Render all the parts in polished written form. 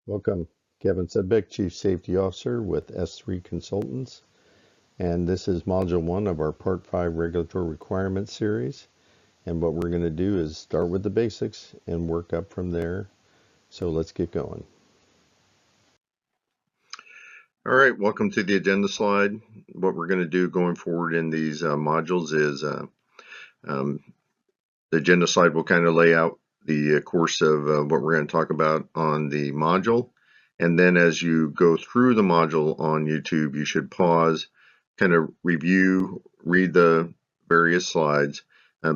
Welcome, Kevin Sedbeck, Chief Safety Officer with S3 Consultants, and this is Module 1 of our Part 5 Regulatory Requirements series. And what we're going to do is start with the basics and work up from there. So let's get going. All right, welcome to the agenda slide. What we're going to do going forward in these modules is the agenda slide will kind of lay out the course of what we're going to talk about on the module. And then as you go through the module on YouTube, you should pause, kind of review, read the various slides,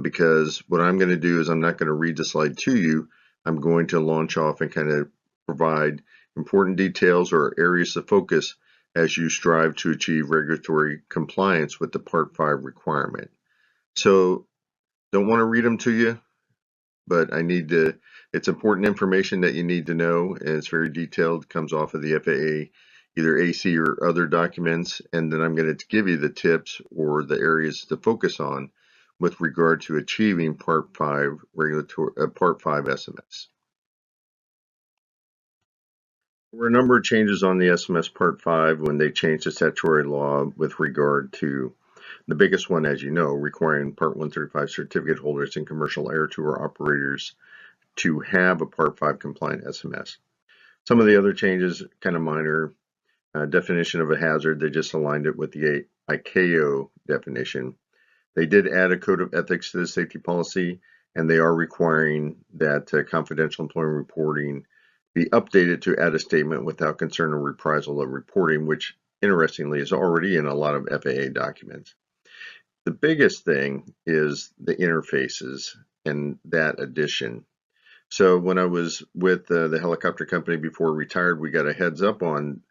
because what I'm going to do is I'm not going to read the slide to you. I'm going to launch off and kind of provide important details or areas of focus as you strive to achieve regulatory compliance with the Part 5 requirement. So don't want to read them to you, but it's important information that you need to know, and it's very detailed. It comes off of the FAA, either AC or other documents, and then I'm going to give you the tips or the areas to focus on with regard to achieving Part 5 Part 5 SMS. There were a number of changes on the SMS Part 5 when they changed the statutory law with regard to the biggest one, as you know, requiring Part 135 certificate holders and commercial air tour operators to have a Part 5 compliant SMS. Some of the other changes, kind of minor. Definition of a hazard, they just aligned it with the ICAO definition. They did add a code of ethics to the safety policy, and they are requiring that confidential employment reporting be updated to add a statement without concern or reprisal of reporting, which interestingly is already in a lot of FAA documents. The biggest thing is the interfaces and that addition. So when I was with the helicopter company before I retired, we got a heads up on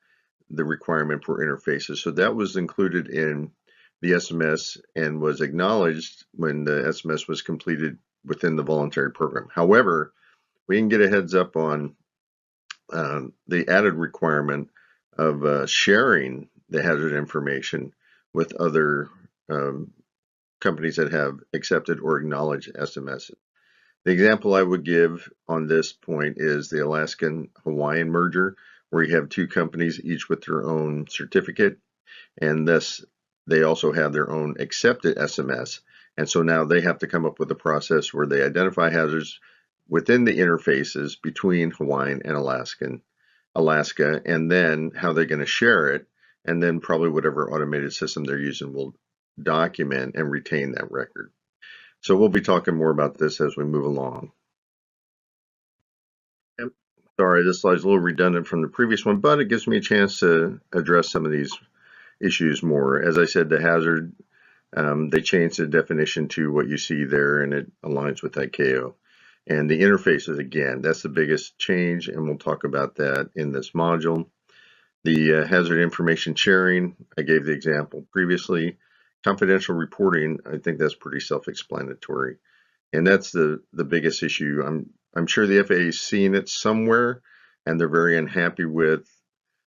the requirement for interfaces. So that was included in the SMS and was acknowledged when the SMS was completed within the voluntary program. However, we didn't get a heads up on the added requirement of sharing the hazard information with other companies that have accepted or acknowledged SMS. The example I would give on this point is the Alaskan-Hawaiian merger, where you have two companies, each with their own certificate, and thus they also have their own accepted SMS. And so now they have to come up with a process where they identify hazards within the interfaces between Hawaiian and Alaska, and then how they're going to share it, and then probably whatever automated system they're using will document and retain that record. So we'll be talking more about this as we move along. Sorry, this slide's a little redundant from the previous one, but it gives me a chance to address some of these issues more. As I said, the hazard, they changed the definition to what you see there, and it aligns with ICAO. And the interfaces, again, that's the biggest change, and we'll talk about that in this module. The hazard information sharing, I gave the example previously. Confidential reporting, I think that's pretty self-explanatory. And that's the biggest issue. I'm sure the FAA is seeing it somewhere, and they're very unhappy with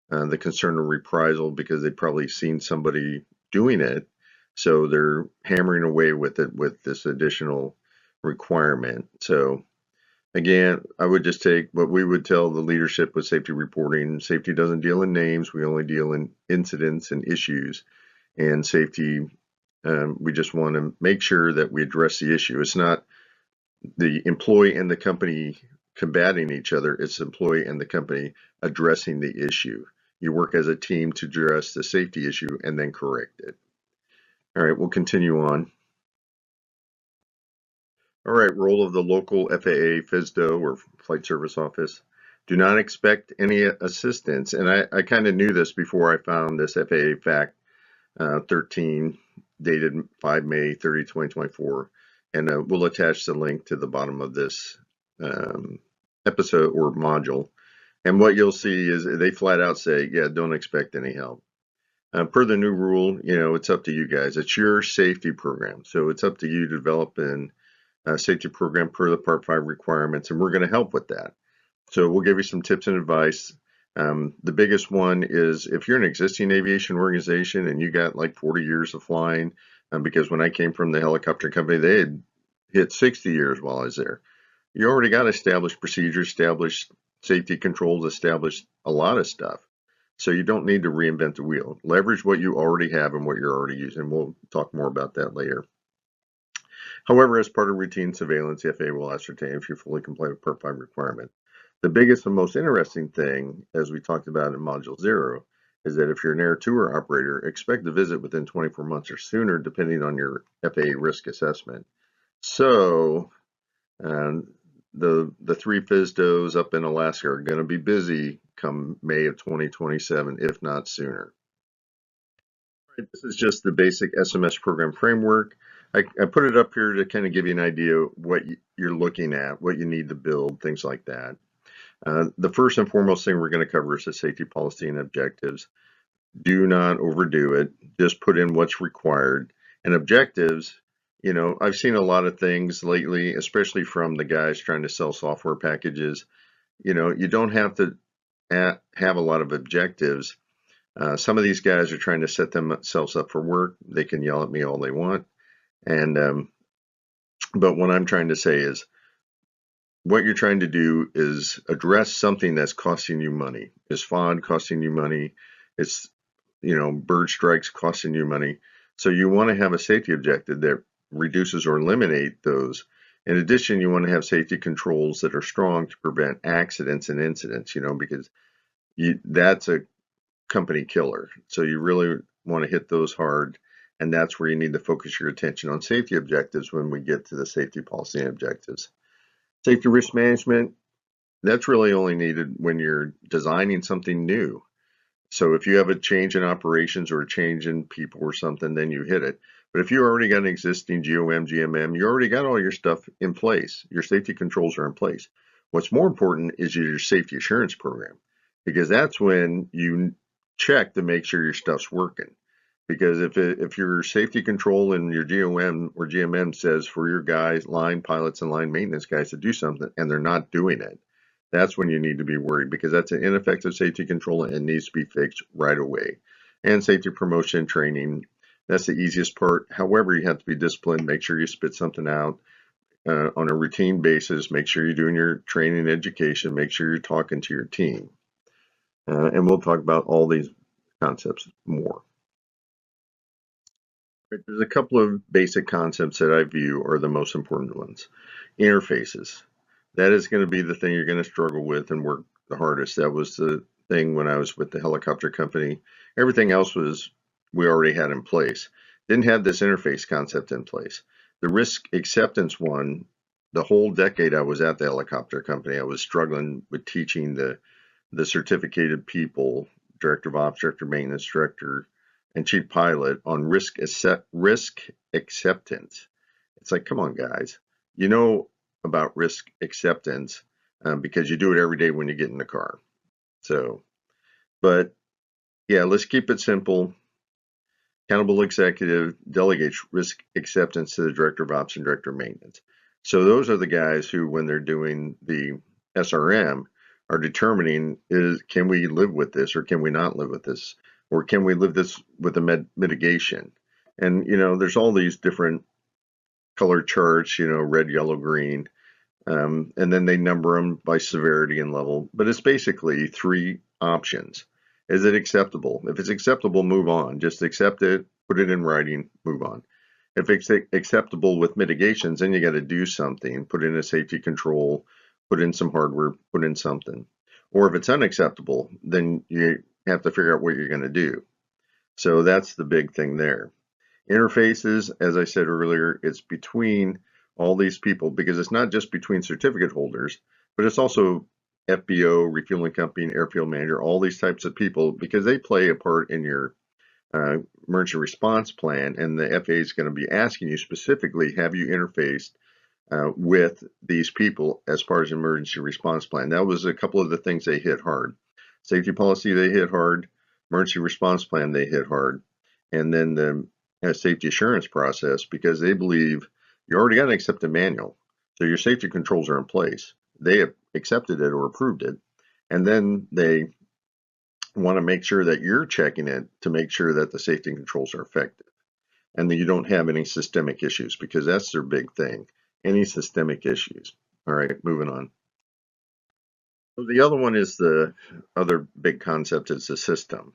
the concern of reprisal because they've probably seen somebody doing it. So they're hammering away with it with this additional requirement. So again, I would just take what we would tell the leadership with safety reporting. Safety doesn't deal in names. We only deal in incidents and issues. And safety, we just want to make sure that we address the issue. It's not the employee and the company combating each other. It's the employee and the company addressing the issue. You work as a team to address the safety issue and then correct it. All right, we'll continue on. All right, role of the local FAA FSDO or Flight Service Office. Do not expect any assistance. And I kind of knew this before I found this FAA Fact 13 dated 5 May 30, 2024. And we'll attach the link to the bottom of this episode or module. And what you'll see is they flat out say, yeah, don't expect any help. Per the new rule, it's up to you guys. It's your safety program. So it's up to you to develop a safety program per the Part 5 requirements, and we're going to help with that. So we'll give you some tips and advice. The biggest one is if you're an existing aviation organization and you got like 40 years of flying, because when I came from the helicopter company, they had hit 60 years while I was there. You already got established procedures, established safety controls establish a lot of stuff. So you don't need to reinvent the wheel. Leverage what you already have and what you're already using. We'll talk more about that later. However, as part of routine surveillance, the FAA will ascertain if you fully comply with Part 5 requirement. The biggest and most interesting thing, as we talked about in Module 0, is that if you're an air tour operator, expect a visit within 24 months or sooner, depending on your FAA risk assessment. So the three FSDOs up in Alaska are going to be busy come May of 2027, if not sooner. This is just the basic SMS program framework. I put it up here to kind of give you an idea of what you're looking at, what you need to build, things like that. The first and foremost thing we're going to cover is the safety policy and objectives. Do not overdo it. Just put in what's required. And objectives, you know, I've seen a lot of things lately, especially from the guys trying to sell software packages. You know, you don't have to have a lot of objectives. Some of these guys are trying to set themselves up for work. They can yell at me all they want. But what I'm trying to say is, what you're trying to do is address something that's costing you money. Is FOD costing you money? It's, you know, bird strikes costing you money. So you want to have a safety objective that reduces or eliminate those. In addition, you want to have safety controls that are strong to prevent accidents and incidents, you know, because that's a company killer. So you really want to hit those hard. And that's where you need to focus your attention on safety objectives when we get to the safety policy and objectives. Safety risk management, that's really only needed when you're designing something new. So if you have a change in operations or a change in people or something, then you hit it. But if you already got an existing GOM, GMM, you already got all your stuff in place. Your safety controls are in place. What's more important is your safety assurance program, because that's when you check to make sure your stuff's working. Because if your safety control and your GOM or GMM says for your guys, line pilots and line maintenance guys to do something and they're not doing it, that's when you need to be worried, because that's an ineffective safety control and it needs to be fixed right away. And safety promotion training, that's the easiest part. However, you have to be disciplined. Make sure you spit something out on a routine basis. Make sure you're doing your training and education. Make sure you're talking to your team. And we'll talk about all these concepts more. There's a couple of basic concepts that I view are the most important ones. Interfaces. That is going to be the thing you're going to struggle with and work the hardest. That was the thing when I was with the helicopter company. Everything else was we already had in place. Didn't have this interface concept in place. The risk acceptance one, the whole decade I was at the helicopter company, I was struggling with teaching the certificated people, director of ops, director of maintenance, director, and chief pilot on risk acceptance. It's like, come on, guys. You know about risk acceptance because you do it every day when you get in the car. So, but yeah, let's keep it simple. Accountable executive delegates risk acceptance to the director of ops and director of maintenance. So those are the guys who, when they're doing the SRM, are determining can we live with this or can we not live with this? Or can we live this with a mitigation? And, you know, there's all these different color charts, you know, red, yellow, green. And then they number them by severity and level. But it's basically three options. Is it acceptable? If it's acceptable, move on. Just accept it, put it in writing, move on. If it's acceptable with mitigations, then you got to do something, put in a safety control, put in some hardware, put in something. Or if it's unacceptable, then you have to figure out what you're going to do. So that's the big thing there. Interfaces, as I said earlier, it's between all these people, because it's not just between certificate holders, but it's also FBO, refueling company, airfield manager, all these types of people, because they play a part in your emergency response plan, and the FAA is going to be asking you specifically, have you interfaced with these people as part of the emergency response plan? That was a couple of the things they hit hard. Safety policy, they hit hard. Emergency response plan, they hit hard. And then the safety assurance process, because they believe you already got an accepted manual. So your safety controls are in place. They have accepted it or approved it. And then they want to make sure that you're checking it to make sure that the safety controls are effective and that you don't have any systemic issues, because that's their big thing. Any systemic issues. All right, moving on. The other one is the other big concept is the system.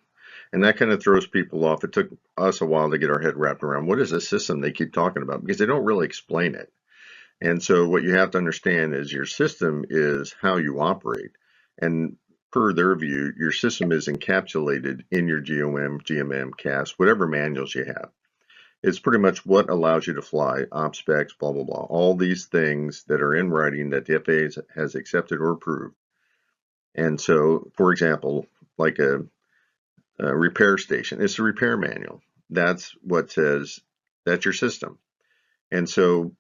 And that kind of throws people off. It took us a while to get our head wrapped around what is a system they keep talking about because they don't really explain it. And so what you have to understand is your system is how you operate. And per their view, your system is encapsulated in your GOM, GMM, CAS, whatever manuals you have. It's pretty much what allows you to fly, op specs, blah, blah, blah. All these things that are in writing that the FAA has accepted or approved. And so, for example, like a repair station, it's a repair manual. That's what says that's your system. And so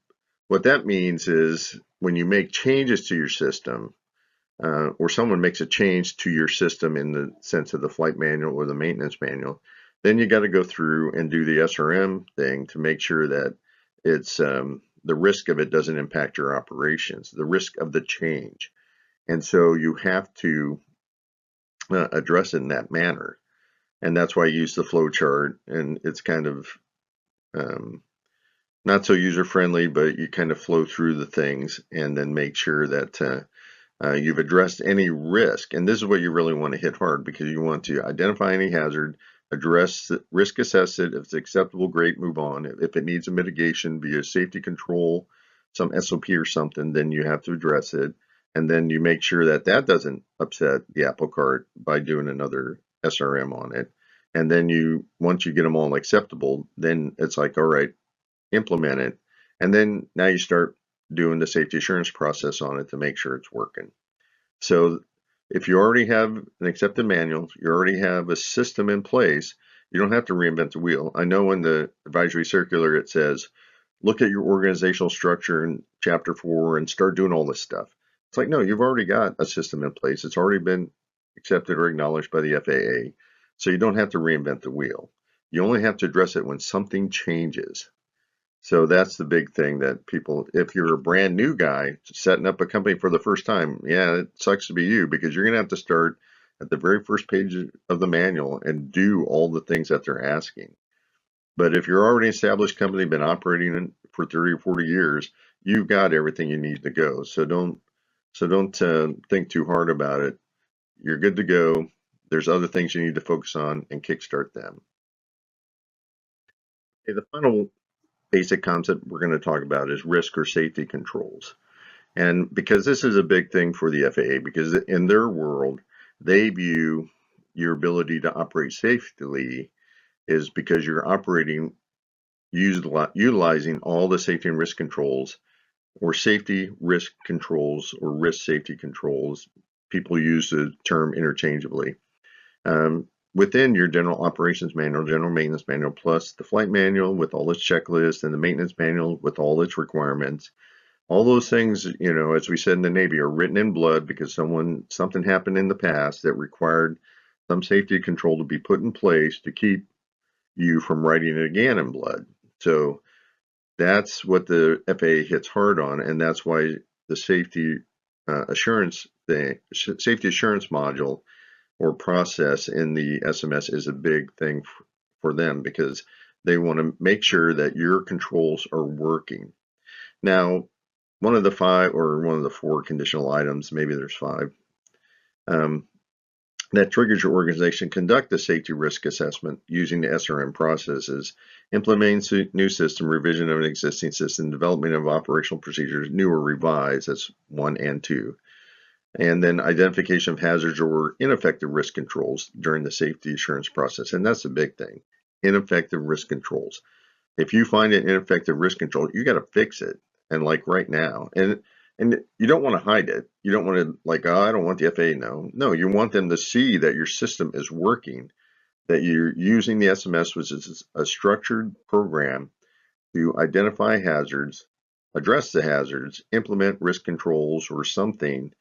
what that means is when you make changes to your system, or someone makes a change to your system in the sense of the flight manual or the maintenance manual, then you got to go through and do the SRM thing to make sure that it's the risk of it doesn't impact your operations, the risk of the change. And so you have to address it in that manner. And that's why I use the flow chart, and it's kind of not so user friendly, but you kind of flow through the things and then make sure that you've addressed any risk. And this is what you really want to hit hard because you want to identify any hazard, address the risk, assess it. If it's acceptable, great, move on. If it needs a mitigation via safety control, some SOP or something, then you have to address it. And then you make sure that that doesn't upset the apple cart by doing another SRM on it. And then once you get them all acceptable, then it's like, all right, implement it. And then now you start doing the safety assurance process on it to make sure it's working. So if you already have an accepted manual, you already have a system in place, you don't have to reinvent the wheel. I know in the advisory circular it says, look at your organizational structure in chapter 4 and start doing all this stuff. It's like, no, you've already got a system in place. It's already been accepted or acknowledged by the FAA. So you don't have to reinvent the wheel. You only have to address it when something changes. So that's the big thing that people, if you're a brand new guy setting up a company for the first time, yeah, it sucks to be you because you're going to have to start at the very first page of the manual and do all the things that they're asking. But if you're already an established company, been operating for 30 or 40 years, you've got everything you need to go. So don't think too hard about it. You're good to go. There's other things you need to focus on and kickstart them. Okay, the final basic concept we're going to talk about is risk or safety controls. And because this is a big thing for the FAA, because in their world, they view your ability to operate safely is because you're operating utilizing all the safety and risk controls or safety risk controls or risk safety controls. People use the term interchangeably. Within your general operations manual, general maintenance manual, plus the flight manual with all its checklists and the maintenance manual with all its requirements, all those things, as we said in the Navy, are written in blood because something happened in the past that required some safety control to be put in place to keep you from writing it again in blood. So that's what the FAA hits hard on, and that's why the safety assurance module or process in the SMS is a big thing for them because they want to make sure that your controls are working. Now, one of the 4 conditional items, maybe there's 5, that triggers your organization conduct a safety risk assessment using the SRM processes, implementing new system, revision of an existing system, development of operational procedures, new or revised, that's 1 and 2. And then identification of hazards or ineffective risk controls during the safety assurance process. And that's the big thing, ineffective risk controls. If you find an ineffective risk control, you got to fix it. And like right now, and you don't want to hide it. You don't want to I don't want the FAA to know. No, you want them to see that your system is working, that you're using the SMS, which is a structured program to identify hazards, address the hazards, implement risk controls or something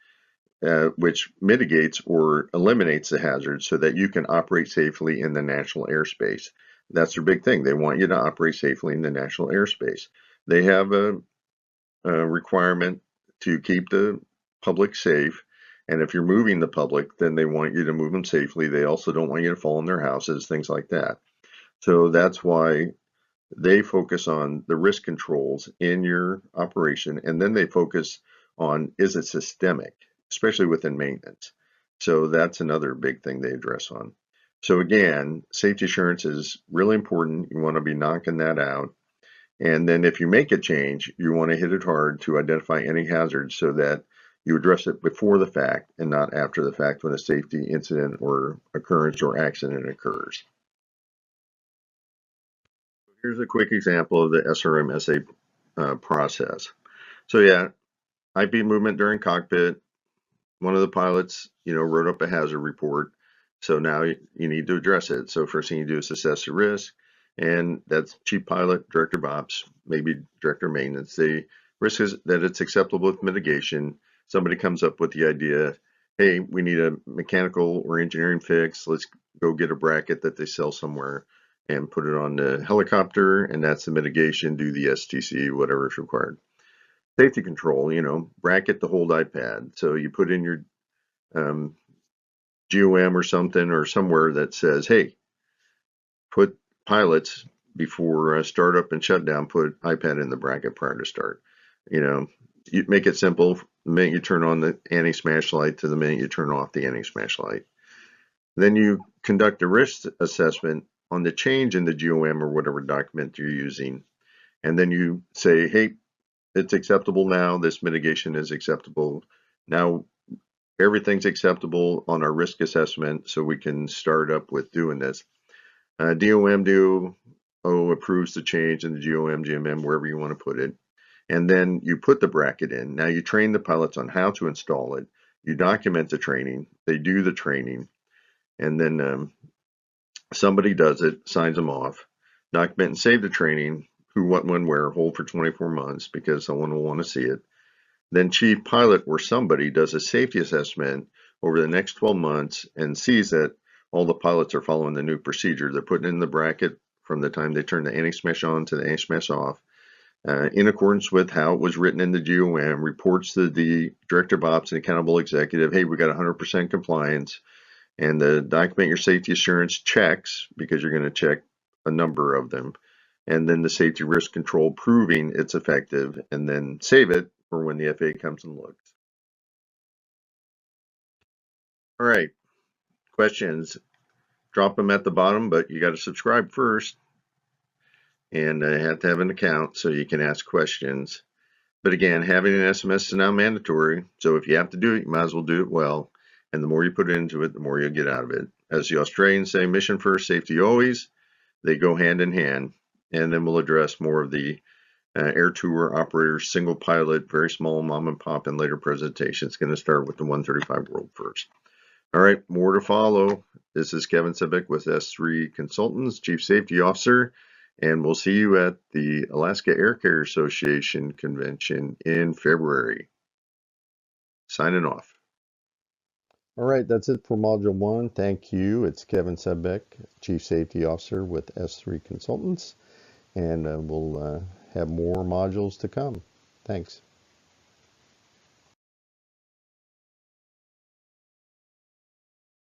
which mitigates or eliminates the hazards so that you can operate safely in the national airspace. That's their big thing. They want you to operate safely in the national airspace. They have a requirement to keep the public safe. And if you're moving the public, then they want you to move them safely. They also don't want you to fall in their houses, things like that. So that's why they focus on the risk controls in your operation. And then they focus on, is it systemic? especially within maintenance. So that's another big thing they address on. So again, safety assurance is really important. You want to be knocking that out. And then if you make a change, you want to hit it hard to identify any hazards so that you address it before the fact and not after the fact when a safety incident or occurrence or accident occurs. Here's a quick example of the SRM SA process. So yeah, IP movement during cockpit. One of the pilots, wrote up a hazard report. So now you need to address it. So first thing you do is assess the risk. And that's chief pilot, director of ops, maybe director of maintenance. The risk is that it's acceptable with mitigation. Somebody comes up with the idea, hey, we need a mechanical or engineering fix. Let's go get a bracket that they sell somewhere and put it on the helicopter. And that's the mitigation, do the STC, whatever is required. Safety control, bracket the hold iPad. So you put in your GOM or something or somewhere that says, hey, put pilots before startup and shutdown, put iPad in the bracket prior to start. You make it simple. The minute you turn on the anti-smash light to the minute you turn off the anti-smash light. Then you conduct a risk assessment on the change in the GOM or whatever document you're using. And then you say, hey, it's acceptable now. This mitigation is acceptable. Now everything's acceptable on our risk assessment, so we can start up with doing this. DOM approves the change in the GOM, GMM, wherever you want to put it. And then you put the bracket in. Now you train the pilots on how to install it. You document the training. They do the training. And then somebody does it, signs them off. Document and save the training, who, what, when, where, hold for 24 months because someone will want to see it. Then chief pilot or somebody does a safety assessment over the next 12 months and sees that all the pilots are following the new procedure. They're putting in the bracket from the time they turn the anti-smash on to the anti-smash off in accordance with how it was written in the GOM, reports to the director of ops and accountable executive, hey, we got 100% compliance, and document your safety assurance checks because you're going to check a number of them, and then the safety risk control proving it's effective, and then save it for when the FAA comes and looks. All right, questions, drop them at the bottom, but you got to subscribe first and have to have an account so you can ask questions. But again, having an SMS is now mandatory, so if you have to do it, you might as well do it well, and the more you put into it, the more you'll get out of it. As the Australians say, mission first, safety always. They go hand in hand, and then we'll address more of the air tour operators, single pilot, very small mom and pop in later presentations. Going to start with the 135 World first. All right, more to follow. This is Kevin Sebeck with S3 Consultants, Chief Safety Officer, and we'll see you at the Alaska Air Carrier Association convention in February. Signing off. All right, that's it for Module 1. Thank you. It's Kevin Sebeck, Chief Safety Officer with S3 Consultants, and we'll have more modules to come. Thanks.